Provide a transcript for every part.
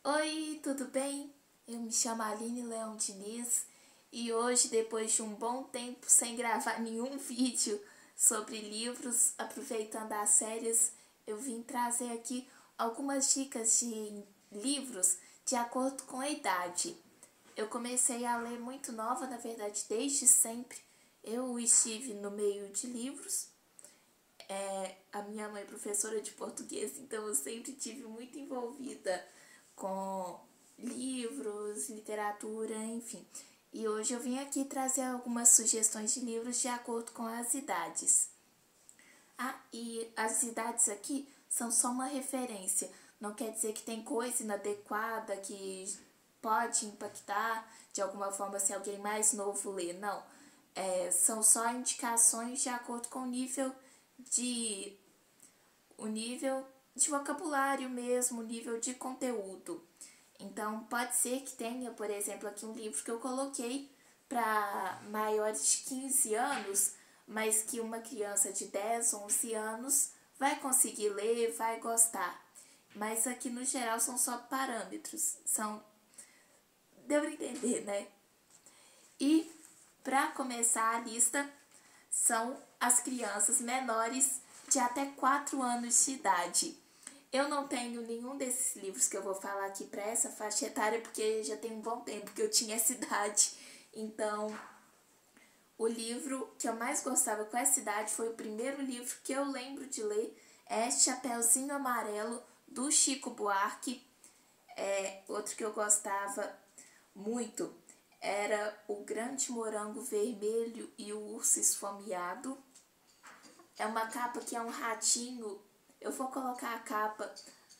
Oi, tudo bem? Eu me chamo Aline Leão Diniz e hoje, depois de um bom tempo sem gravar nenhum vídeo sobre livros, aproveitando as férias, eu vim trazer aqui algumas dicas de livros de acordo com a idade. Eu comecei a ler muito nova, na verdade, desde sempre. Eu estive no meio de livros. A minha mãe é professora de português, então eu sempre tive muito envolvida com livros, literatura, enfim. E hoje eu vim aqui trazer algumas sugestões de livros de acordo com as idades. E as idades aqui são só uma referência. Não quer dizer que tem coisa inadequada que pode impactar de alguma forma se alguém mais novo ler. Não. São só indicações de acordo com de o nível de vocabulário mesmo, o nível de conteúdo. Então, pode ser que tenha, por exemplo, aqui um livro que eu coloquei para maiores de 15 anos, mas que uma criança de 10, 11 anos vai conseguir ler, vai gostar. Mas aqui, no geral, são só parâmetros. Deu para entender, né? E, para começar a lista, são as crianças menores de até 4 anos de idade. Eu não tenho nenhum desses livros que eu vou falar aqui para essa faixa etária, porque já tem um bom tempo que eu tinha essa idade. Então, o livro que eu mais gostava com essa idade foi o primeiro livro que eu lembro de ler, é Chapeuzinho Amarelo, do Chico Buarque. Outro que eu gostava muito era O Grande Morango Vermelho e o Urso Esfomeado. É uma capa que é um ratinho. Eu vou colocar a capa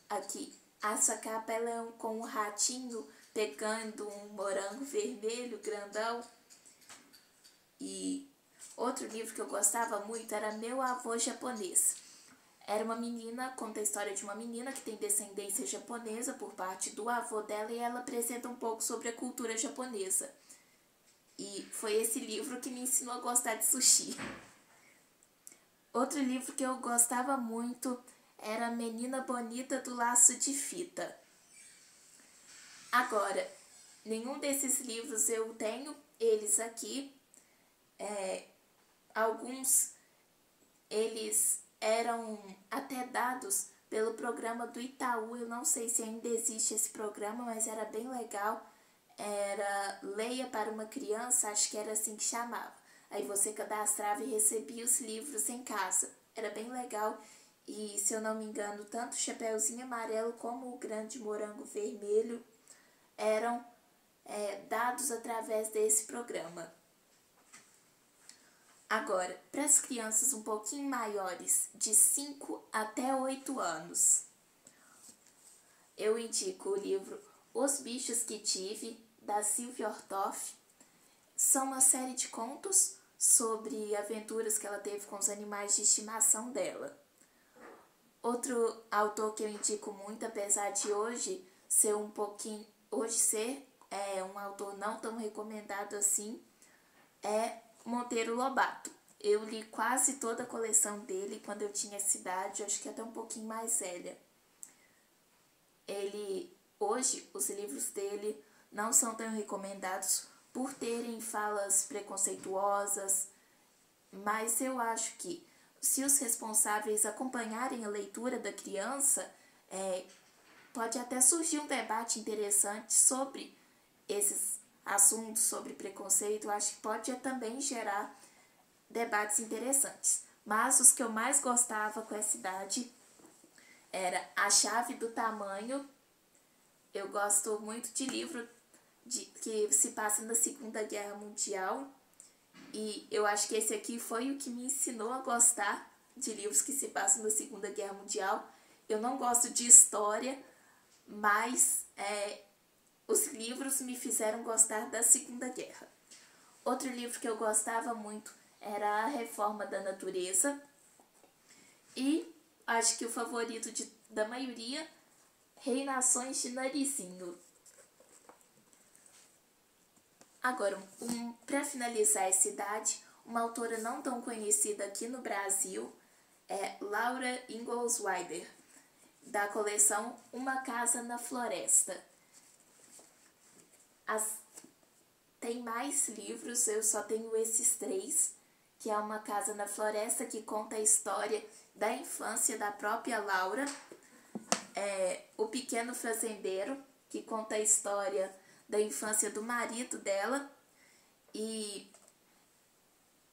aqui. Essa capa ela é com um ratinho pegando um morango vermelho grandão. E outro livro que eu gostava muito era Meu Avô Japonês. Era uma menina, conta a história de uma menina que tem descendência japonesa por parte do avô dela e ela apresenta um pouco sobre a cultura japonesa. E foi esse livro que me ensinou a gostar de sushi. Outro livro que eu gostava muito era Menina Bonita do Laço de Fita. Agora, nenhum desses livros eu tenho eles aqui. Alguns eles eram até dados pelo programa do Itaú. Eu não sei se ainda existe esse programa, mas era bem legal. Era Leia para uma Criança, acho que era assim que chamava. Aí você cadastrava e recebia os livros em casa. Era bem legal. E, se eu não me engano, tanto o Chapeuzinho Amarelo como o Grande Morango Vermelho eram dados através desse programa. Agora, para as crianças um pouquinho maiores, de 5 até 8 anos, eu indico o livro Os Bichos que Tive, da Sylvia Ortoff. São uma série de contos sobre aventuras que ela teve com os animais de estimação dela. Outro autor que eu indico muito, apesar de hoje ser um autor não tão recomendado assim, é Monteiro Lobato. Eu li quase toda a coleção dele quando eu tinha essa idade, acho que até um pouquinho mais velha. Hoje, os livros dele não são tão recomendados por terem falas preconceituosas, mas eu acho que se os responsáveis acompanharem a leitura da criança, pode até surgir um debate interessante sobre esses assuntos, sobre preconceito. Eu acho que pode também gerar debates interessantes. Mas os que eu mais gostava com essa idade era A Chave do Tamanho. Eu gosto muito de livro que se passa na Segunda Guerra Mundial. E eu acho que esse aqui foi o que me ensinou a gostar de livros que se passam na Segunda Guerra Mundial. Eu não gosto de história, mas os livros me fizeram gostar da Segunda Guerra. Outro livro que eu gostava muito era A Reforma da Natureza. E acho que o favorito da maioria, Reinações de Narizinho. Agora, para finalizar essa idade, uma autora não tão conhecida aqui no Brasil é Laura Ingalls Wilder, da coleção Uma Casa na Floresta. Tem mais livros, eu só tenho esses 3, que é Uma Casa na Floresta, que conta a história da infância da própria Laura, O Pequeno Fazendeiro, que conta a história da infância do marido dela, e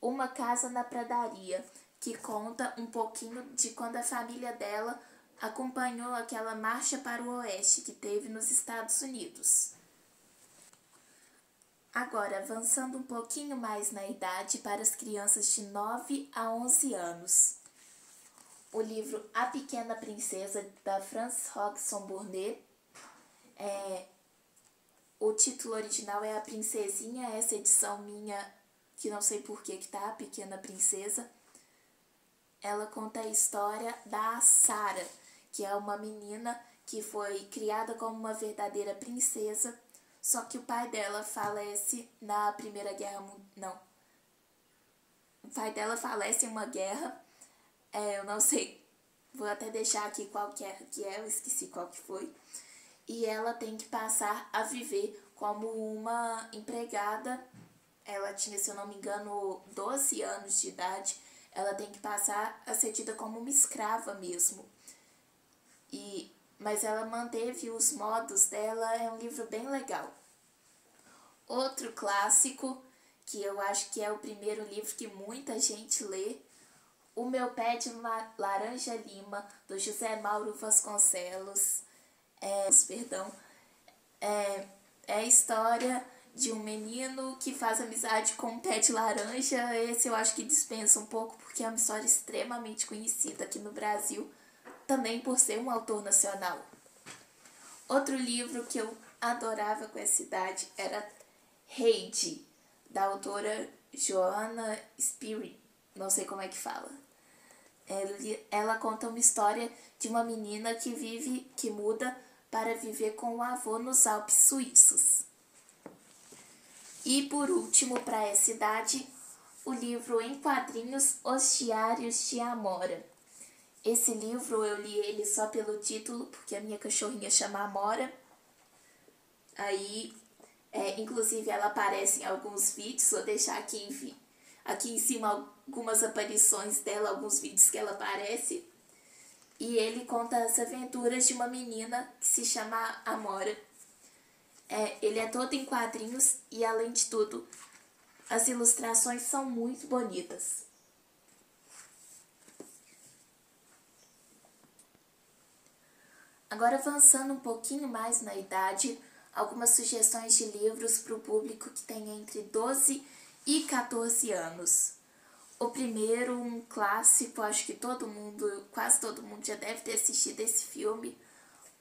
Uma Casa na Pradaria, que conta um pouquinho de quando a família dela acompanhou aquela marcha para o oeste que teve nos Estados Unidos. Agora, avançando um pouquinho mais na idade para as crianças de 9 a 11 anos. O livro A Pequena Princesa, da Frances Hodgson Burnett. O título original é A Princesinha, essa edição minha, que não sei por que tá, A Pequena Princesa. Ela conta a história da Sarah, que é uma menina que foi criada como uma verdadeira princesa, só que o pai dela falece na Primeira Guerra Mundial. O pai dela falece em uma guerra, eu não sei, vou até deixar aqui qual que é, eu esqueci qual que foi. E ela tem que passar a viver como uma empregada. Ela tinha, se eu não me engano, 12 anos de idade. Ela tem que passar a ser tida como uma escrava mesmo. Mas ela manteve os modos dela, é um livro bem legal. Outro clássico, que eu acho que é o primeiro livro que muita gente lê, O Meu Pé de Laranja Lima, do José Mauro Vasconcelos. É a história de um menino que faz amizade com um pé de laranja. Esse eu acho que dispensa um pouco, porque é uma história extremamente conhecida aqui no Brasil, também por ser um autor nacional. Outro livro que eu adorava com essa idade era Heidi, da autora Joanna Spyri, não sei como é que fala. Ela conta uma história de uma menina que muda para viver com o avô nos Alpes suíços. E por último, para essa idade, o livro em quadrinhos Os Diários de Amora. Esse livro eu li ele só pelo título, porque a minha cachorrinha chama Amora. Aí, inclusive ela aparece em alguns vídeos, vou deixar aqui em cima algumas aparições dela, alguns vídeos que ela aparece. E ele conta as aventuras de uma menina que se chama Amora. Ele é todo em quadrinhos e, além de tudo, as ilustrações são muito bonitas. Agora, avançando um pouquinho mais na idade, algumas sugestões de livros para o público que tem entre 12 e 14 anos. O primeiro, um clássico, acho que quase todo mundo já deve ter assistido esse filme,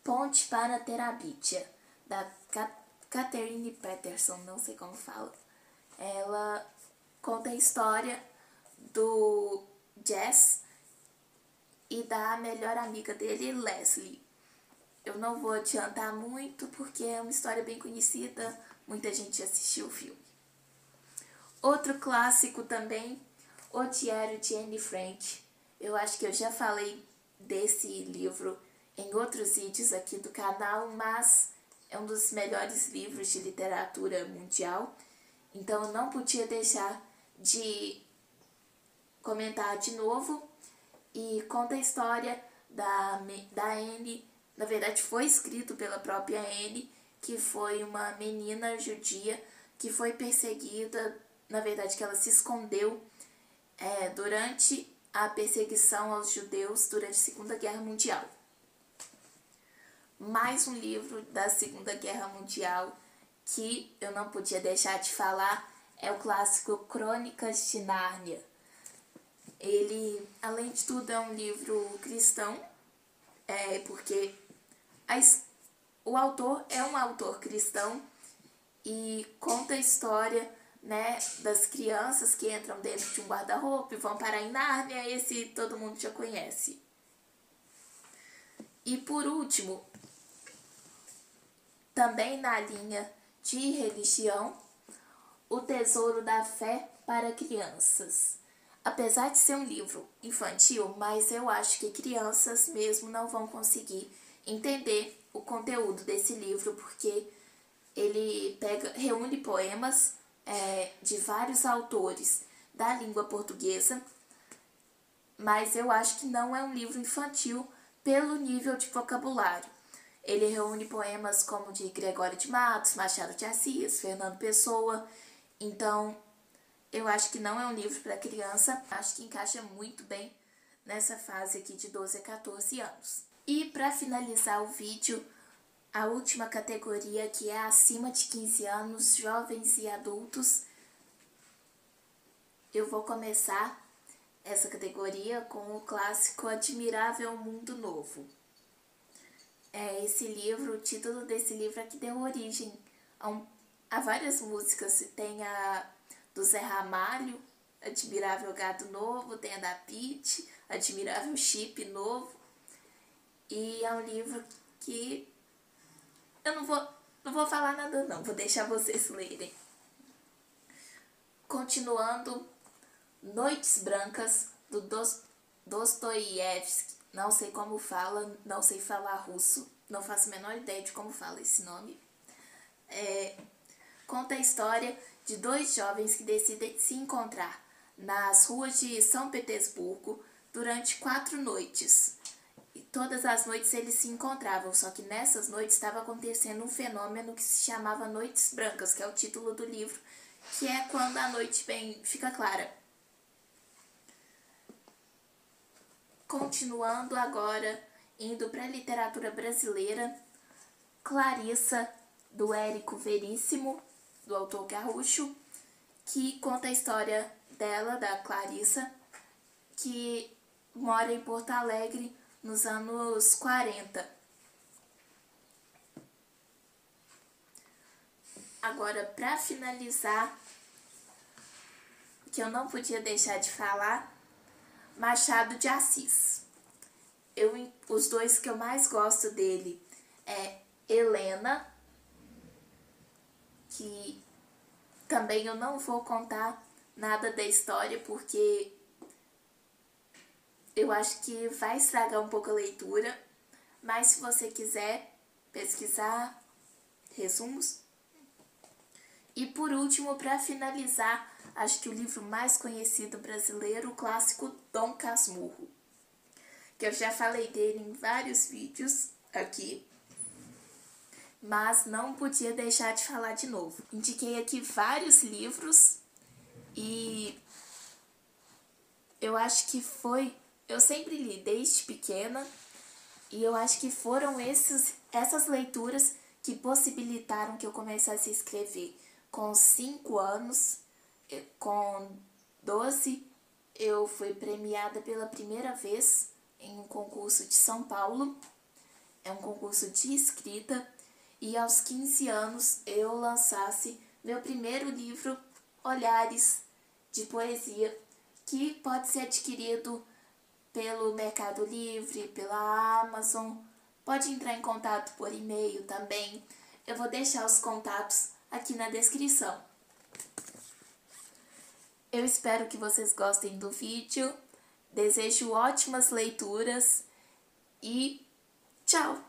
Ponte para Terabithia, da Catherine Peterson, não sei como fala. Ela conta a história do Jess e da melhor amiga dele, Leslie. Eu não vou adiantar muito porque é uma história bem conhecida, muita gente assistiu o filme. Outro clássico também, O Diário de Anne Frank. Eu acho que eu já falei desse livro em outros vídeos aqui do canal, mas é um dos melhores livros de literatura mundial, então eu não podia deixar de comentar de novo. E conta a história da Anne. Na verdade, foi escrito pela própria Anne, que foi uma menina judia que foi perseguida, na verdade que ela se escondeu durante a perseguição aos judeus durante a Segunda Guerra Mundial. Mais um livro da Segunda Guerra Mundial que eu não podia deixar de falar é o clássico Crônicas de Nárnia. Ele, além de tudo, é um livro cristão, porque o autor é um autor cristão e conta a história, das crianças que entram dentro de um guarda-roupa e vão parar em Nárnia. Esse todo mundo já conhece. E por último, também na linha de religião, O Tesouro da Fé para Crianças. Apesar de ser um livro infantil, mas eu acho que crianças mesmo não vão conseguir entender o conteúdo desse livro, porque ele reúne poemas de vários autores da língua portuguesa, mas eu acho que não é um livro infantil pelo nível de vocabulário. Ele reúne poemas como de Gregório de Matos, Machado de Assis, Fernando Pessoa. Então, eu acho que não é um livro para criança. Acho que encaixa muito bem nessa fase aqui de 12 a 14 anos. E para finalizar o vídeo, a última categoria, que é acima de 15 anos, jovens e adultos. Eu vou começar essa categoria com o clássico Admirável Mundo Novo. Esse livro, o título desse livro é que deu origem a várias músicas. Tem a do Zé Ramalho, Admirável Gado Novo, tem a da Pitty, Admirável Chip Novo. E é um livro que eu não vou falar nada não, vou deixar vocês lerem. Continuando, Noites Brancas, do Dostoiévski. Não sei como fala, não sei falar russo, não faço a menor ideia de como fala esse nome. Conta a história de dois jovens que decidem se encontrar nas ruas de São Petersburgo durante 4 noites. E todas as noites eles se encontravam, só que nessas noites estava acontecendo um fenômeno que se chamava Noites Brancas, que é o título do livro, que é quando a noite fica clara. Continuando agora, indo para a literatura brasileira, Clarissa, do Érico Veríssimo, do autor gaúcho, que conta a história dela, da Clarissa, que mora em Porto Alegre nos anos 40. Agora, para finalizar, que eu não podia deixar de falar, Machado de Assis. Os dois que eu mais gosto dele é Helena, que também eu não vou contar nada da história, porque eu acho que vai estragar um pouco a leitura, mas se você quiser pesquisar resumos. E por último, para finalizar, acho que o livro mais conhecido brasileiro, o clássico Dom Casmurro, que eu já falei dele em vários vídeos aqui, mas não podia deixar de falar de novo. Indiquei aqui vários livros e eu acho que eu sempre li desde pequena, e eu acho que foram essas leituras que possibilitaram que eu começasse a escrever. Com 5 anos, com 12, eu fui premiada pela primeira vez em um concurso de São Paulo. É um concurso de escrita. E aos 15 anos eu lançasse meu primeiro livro, Olhares, de poesia, que pode ser adquirido pelo Mercado Livre, pela Amazon. Pode entrar em contato por e-mail também. Eu vou deixar os contatos aqui na descrição. Eu espero que vocês gostem do vídeo. Desejo ótimas leituras e tchau!